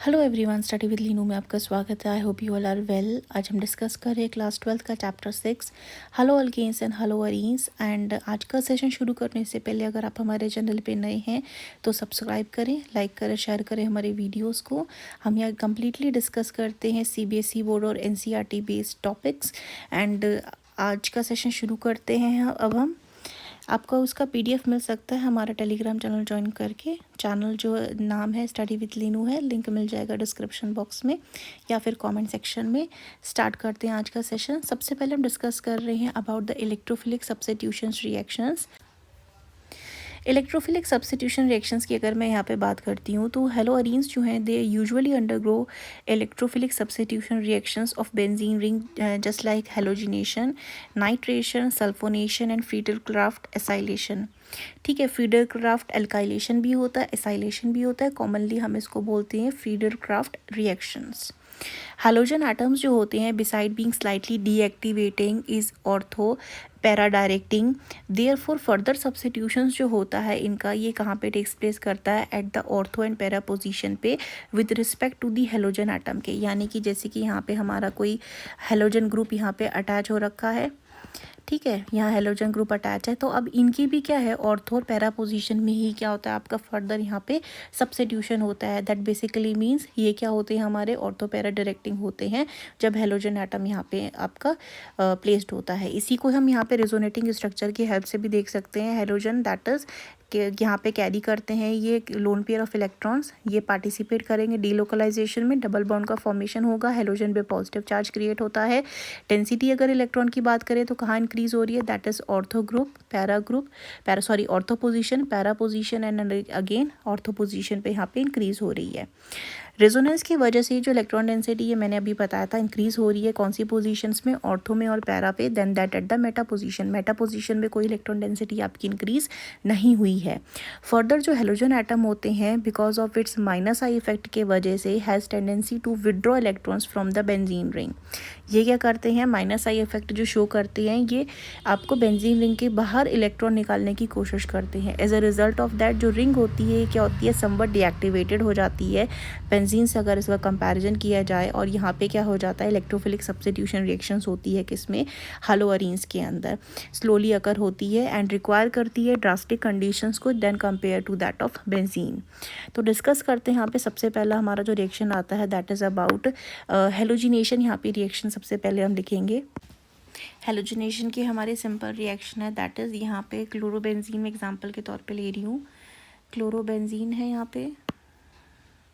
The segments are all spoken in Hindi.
Hello everyone, study with Leenu में आपका स्वागत है। I hope you all are well. आज हम डिस्कस कर रहे हैं क्लास 12 का chapter 6 haloalkanes and haloarenes. And आज का सेशन शुरू करने से पहले अगर आप हमारे चैनल पे नए हैं तो सब्सक्राइब करें, लाइक करें, शेयर करें हमारे वीडियोस को। हम यहाँ कम्प्लीटली डिस्कस करते हैं सीबीएसई बोर्ड और एनसीईआरटी बेस्ड टॉपिक्स। एंड आज का सेशन शुरू करते हैं। अब हम आपका उसका पीडीएफ मिल सकता है हमारा टेलीग्राम चैनल ज्वाइन करके। चैनल जो नाम है स्टडी विद लीनू है, लिंक मिल जाएगा डिस्क्रिप्शन बॉक्स में या फिर कमेंट सेक्शन में। स्टार्ट करते हैं आज का सेशन। सबसे पहले हम डिस्कस कर रहे हैं about the electrophilic substitution reactions. Electrophilic substitution reactions की अगर मैं यहाँ पे बात करती हूँ तो हेलो अरीन्स जो हैं they usually undergo electrophilic substitution reactions of benzene ring just like halogenation, nitration, sulphonation and Friedel-Crafts acylation. ठीक है, फ्रीडल-क्राफ्ट एल्काइलेशन भी होता है, एसाइलेशन भी होता है। कॉमनली हम इसको बोलते हैं फ्रीडल-क्राफ्ट रिएक्शंस। हैलोजन एटम्स जो होते हैं beside being slightly deactivating is ortho para directing. Therefore further substitutions जो होता है इनका ये कहाँ पे टेक्स प्लेस करता है, at the ortho and para position पे with respect to the halogen atom के। यानी कि जैसे कि यहाँ पे हमारा कोई हेलोजन ग्रुप यहाँ पे अटैच हो रखा है, ठीक है, यहाँ हेलोजन ग्रुप अटैच है, तो अब इनकी भी क्या है ऑर्थो और पैरा पोजीशन में ही क्या होता है आपका फर्दर यहाँ पे सब्स्टिट्यूशन होता है। दैट बेसिकली मींस ये क्या होते हैं हमारे ऑर्थो पैरा डायरेक्टिंग होते हैं जब हेलोजन एटम यहाँ पे आपका प्लेस्ड होता है। इसी को हम यहाँ पे रेजोनेटिंग स्ट्रक्चर की हेल्प से भी देख सकते हैं। हेलोजन दैट इज के यहाँ पे कैरी करते हैं ये लोन पेयर ऑफ इलेक्ट्रॉन्स, ये पार्टिसिपेट करेंगे डीलोकलाइजेशन में, डबल बॉन्ड का फॉर्मेशन होगा, हेलोजन पे पॉजिटिव चार्ज क्रिएट होता है। डेंसिटी अगर इलेक्ट्रॉन की बात करें तो कहाँ इंक्रीज हो रही है, that is ortho group, ortho position, para position and again ortho position पे यहाँ पे इंक्रीज हो रही है। रेजोनेंस की वजह से जो इलेक्ट्रॉन डेंसिटी ये मैंने अभी बताया था इंक्रीज हो रही है कौन सी पोजीशंस में, ऑर्थो में और पैरा पे। Then that at the meta position में कोई इलेक्ट्रॉन डेंसिटी आपकी इंक्रीज नहीं हुई है। फर्दर जो हेलोजन एटम होते हैं because of its minus I effect के वजह से has tendency to withdraw electrons from the benzene ring. ये क्या करते हैं, माइनस आई इफेक्ट जो शो करते हैं ये आपको बेंजीन रिंग के बाहर इलेक्ट्रॉन निकालने की कोशिश करते हैं। As a result of that जो रिंग होती है क्या होती है, समवट डीएक्टिवेटेड हो जाती है बेंजीन से अगर इसका कंपैरिजन किया जाए। और यहाँ पे क्या हो जाता है, इलेक्ट्रोफिलिक सब्स्टिट्यूशन रिएक्शंस होती है किसमें, हेलो अरीन्स के अंदर स्लोली अकर होती है एंड रिक्वायर करती है ड्रास्टिक कंडीशंस को then compare to that of benzene. तो डिस्कस करते हैं यहाँ पे। सबसे पहला हमारा जो रिएक्शन आता है दैट इज़ अबाउट हेलोजिनेशन। यहाँ पे रिएक्शन सबसे पहले हम लिखेंगे। हेलोजिनेशन की हमारे सिंपल रिएक्शन है दैट इज़ यहाँ पे क्लोरोबेंजीन में एग्जांपल के तौर पे ले रही हूँ। क्लोरोबेंजीन है यहाँ पे,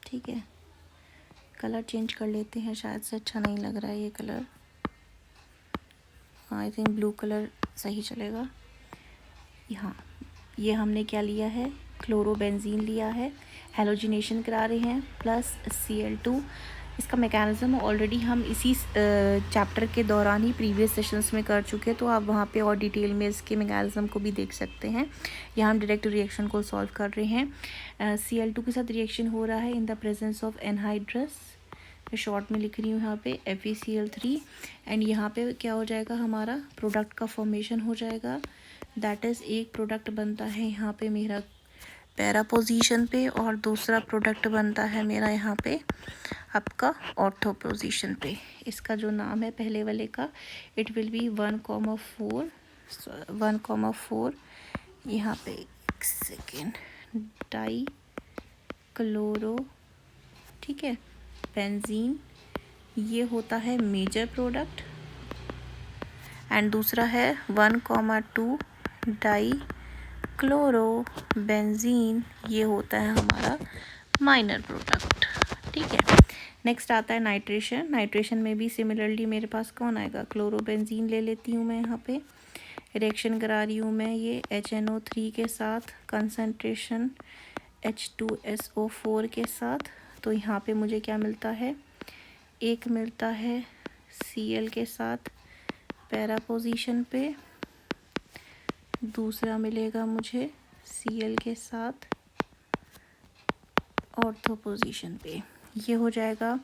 ठीक है, कलर चेंज कर लेते हैं, शायद से अच्छा नहीं लग रहा है ये colour, I think blue colour सही चलेगा। यहाँ ये हमने क्या लिया है, क्लोरोबेंजीन लिया है, हेलोजिनेशन करा रहे हैं प्लस Cl2। इसका मैकेनिज्म ऑलरेडी हम इसी चैप्टर के दौरान ही प्रीवियस सेशंस में कर चुके, तो आप वहाँ पे और डिटेल में इसके मैकेनिज्म को भी देख सकते हैं। यहाँ हम डायरेक्ट रिएक्शन को सॉल्व कर रहे हैं। Cl2 के साथ रिएक्शन हो रहा है in the presence of anhydrous, short में लिख रही हूँ यहाँ पे FeCl3। एंड यहाँ पे क्या हो जाएगा, हमारा प्रोडक्ट का फॉर्मेशन हो जाएगा। दैट इज़ एक प्रोडक्ट बनता है यहाँ पे मेरा पैरा पोजीशन पे और दूसरा प्रोडक्ट बनता है मेरा यहाँ पे आपका ऑर्थो पोजीशन पे। इसका जो नाम है पहले वाले का, इट विल बी 1,4 यहाँ पे एक सेकेंड, डाई क्लोरो, ठीक है, बेंजीन, ये होता है मेजर प्रोडक्ट। एंड दूसरा है 1,2 डाई क्लोरो बेंजीन, ये होता है हमारा माइनर प्रोडक्ट, ठीक है। नेक्स्ट आता है नाइट्रेशन। नाइट्रेशन में भी सिमिलरली मेरे पास कौन आएगा, क्लोरोबेंजीन ले लेती हूँ मैं, यहाँ पे रिएक्शन करा रही हूँ मैं ये HNO3 के साथ, कंसनट्रेशन H2SO4 के साथ। तो यहाँ पे मुझे क्या मिलता है, एक मिलता है Cl के साथ पैरा पोजीशन पे, दूसरा मिलेगा मुझे Cl के साथ ऑर्थो पोजीशन पे। ये हो जाएगा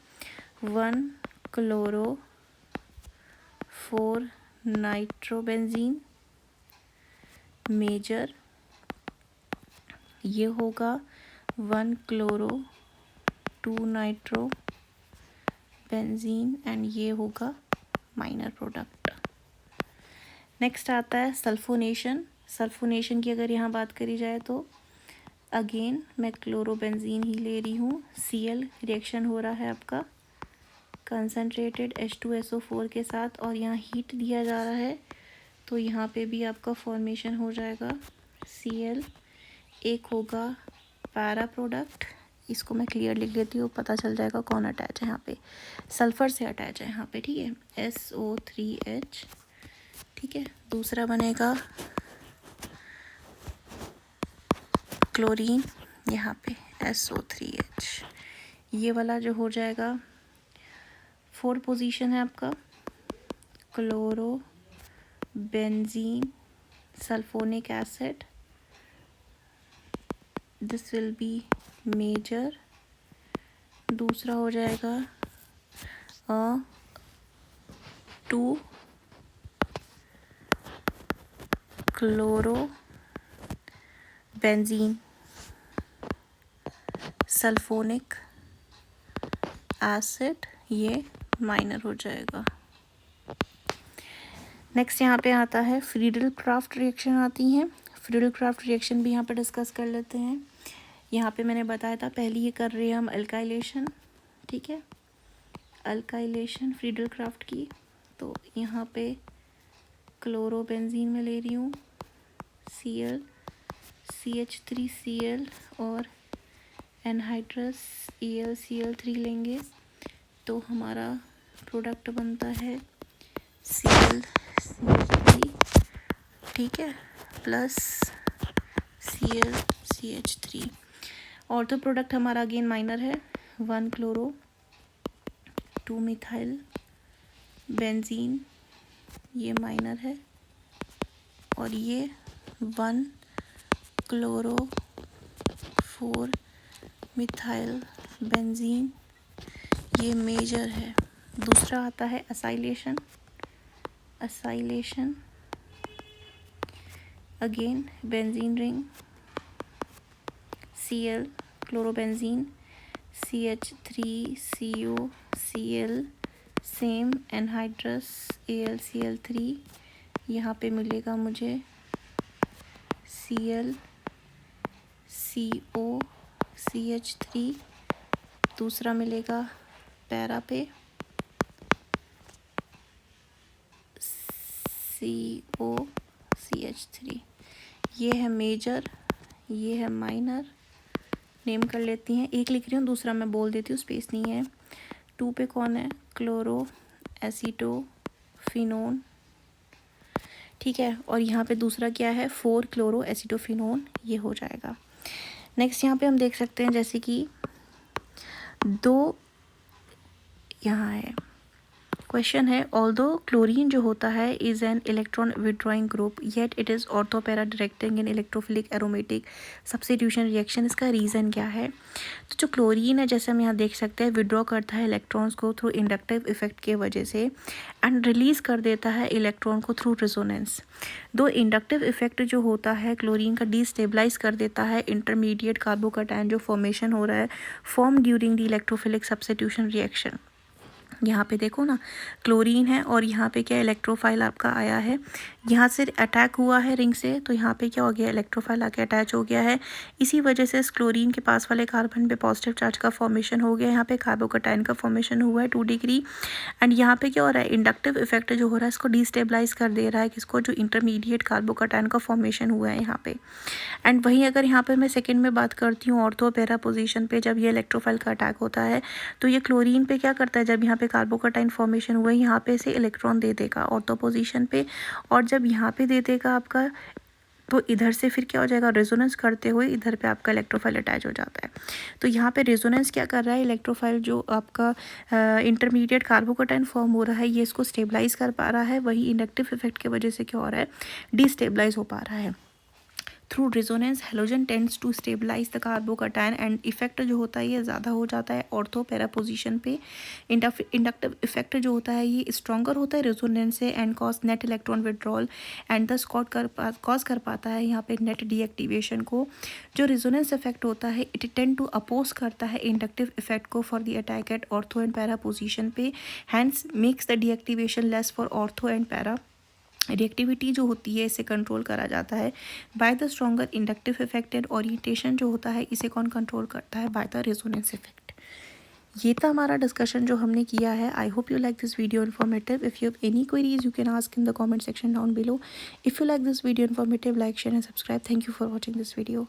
1,4 नाइट्रोबेंजीन मेजर, ये होगा 1,2 2 नाइट्रो बेंजीन एंड ये होगा माइनर प्रोडक्ट। नेक्स्ट आता है सल्फोनेशन। सल्फोनेशन की अगर यहाँ बात करी जाए तो अगेन मैं क्लोरोबेंजीन ही ले रही हूँ। Cl रिएक्शन हो रहा है आपका कंसनट्रेटेड H2SO4 के साथ और यहाँ हीट दिया जा रहा है, तो यहाँ पे भी आपका फॉर्मेशन हो जाएगा Cl। एक होगा पैरा प्रोडक्ट, इसको मैं क्लियर लिख लेती हूँ, पता चल जाएगा कौन अटैच है यहाँ पे। सल्फ़र से अटैच है यहाँ पे, ठीक है, SO3H, ठीक है। दूसरा बनेगा क्लोरीन, यहाँ पे SO3H। ये वाला जो हो जाएगा 4 पोजीशन है आपका chloro benzene sulphonic acid, this will be major. दूसरा हो जाएगा 2 क्लोरो बेंजीन सल्फोनिक एसिड, ये माइनर हो जाएगा। नेक्स्ट यहाँ पे आता है फ्रीडल क्राफ्ट रिएक्शन आती हैं। फ्रीडल क्राफ्ट रिएक्शन भी यहाँ पे डिस्कस कर लेते हैं। यहाँ पे मैंने बताया था पहले ये कर रहे हैं हम अल्काइलेशन, ठीक है, अल्काइलेशन फ्रीडल क्राफ्ट की। तो यहाँ पे क्लोरोबेंजीन में ले रही हूँ Cl CH3Cl और एनहाइड्रस AlCl3 लेंगे तो हमारा प्रोडक्ट बनता है ClCH3, ठीक है, प्लस ClCH3। और तो प्रोडक्ट हमारा अगेन माइनर है 1 क्लोरो 2 मिथाइल बेंजीन, ये माइनर है, और ये 1 क्लोरो 4 मिथाइल बेंजीन, ये मेजर है। दूसरा आता है acylation. Acylation again benzene ring Cl chlorobenzene CH3CO Cl same anhydrous AlCl3, यहाँ पे मिलेगा मुझे Cl CO CH3। दूसरा मिलेगा पैरा पे CO CH3, ये है मेजर, ये है माइनर। नेम कर लेती हैं, एक लिख रही हूँ दूसरा मैं बोल देती हूँ, स्पेस नहीं है। 2 पे कौन है, क्लोरो एसीटोफिनोन, ठीक है, और यहाँ पे दूसरा क्या है 4 क्लोरो एसीटोफिनोन, ये हो जाएगा। नेक्स्ट यहाँ पे हम देख सकते हैं जैसे कि 2 यहाँ है क्वेश्चन है, ऑल्दो क्लोरीन जो होता है is an electron withdrawing group yet it is ortho para directing in electrophilic aromatic substitution reaction, इसका रीज़न क्या है। तो जो क्लोरीन है जैसे हम यहाँ देख सकते हैं विड्रॉ करता है इलेक्ट्रॉन्स को थ्रू इंडक्टिव इफेक्ट के वजह से एंड रिलीज़ कर देता है इलेक्ट्रॉन को थ्रू रेजोनेंस। दो इंडक्टिव इफेक्ट जो होता है क्लोरीन का डिस्टेबलाइज कर देता है इंटरमीडिएट कार्बोकैटायन जो फॉर्मेशन हो रहा है form during the electrophilic substitution reaction. यहाँ पे देखो ना क्लोरीन है और यहाँ पे क्या इलेक्ट्रोफाइल आपका आया है, यहाँ से अटैक हुआ है रिंग से, तो यहाँ पे क्या हो गया इलेक्ट्रोफाइल आके अटैच हो गया है। इसी वजह से इस क्लोरीन के पास वाले कार्बन पे पॉजिटिव चार्ज का फॉर्मेशन हो गया, यहाँ पे कार्बोकैटायन का फॉर्मेशन हुआ है 2 डिग्री। एंड यहाँ पे क्या हो रहा है इंडक्टिव इफेक्ट जो हो रहा है इसको डिस्टेबलाइज कर दे रहा है किसको, जो इंटरमीडिएट कार्बोकैटायन का फॉर्मेशन हुआ है यहाँ पे। एंड वहीं अगर यहाँ पे मैं सेकेंड में बात करती हूँ ऑर्थो पैरा पोजीशन पे, जब ये इलेक्ट्रोफाइल का अटैक होता है तो ये क्लोरीन पे क्या करता है, जब यहाँ पे कार्बोकैटायन फॉर्मेशन हुआ है यहाँ पे से इलेक्ट्रॉन दे देगा ऑर्थो पोजीशन पे, और जब यहाँ पे दे देगा आपका तो इधर से फिर क्या हो जाएगा रेजोनेंस करते हुए इधर पे आपका इलेक्ट्रोफाइल अटैच हो जाता है। तो यहाँ पे रेजोनेंस क्या कर रहा है, इलेक्ट्रोफाइल जो आपका इंटरमीडिएट कार्बोकैटायन फॉर्म हो रहा है ये इसको स्टेबलाइज कर पा रहा है, वही इंडक्टिव इफेक्ट की वजह से क्या हो रहा है डिस्टेबलाइज हो पा रहा है। Through resonance halogen tends to stabilise the carbocation and effect जो होता है ये ज़्यादा हो जाता है ऑर्थो पैरा पोजिशन पे। इंडक्टिव इफेक्ट जो होता है ये स्ट्रॉन्गर होता है रेजोनेंस से and cause net electron withdrawal and thus cause कर पाता है यहाँ पे नेट डीएक्टिवेशन को। जो रेजोनेंस इफेक्ट होता है इट टेंड टू अपोज करता है इंडक्टिव इफेक्ट को for the attack at ortho and para position पे, hence makes the deactivation less for ortho and para. Reactivity जो होती है इसे कंट्रोल करा जाता है by the stronger inductive effect and orientation जो होता है इसे कौन कंट्रोल करता है, बाय द रेजोनेंस इफेक्ट। ये था हमारा डिस्कशन जो हमने किया है। I hope you like this video informative. If you have any queries you can ask in the comment section down below. If you like this video informative, like share and subscribe. Thank you for watching this video.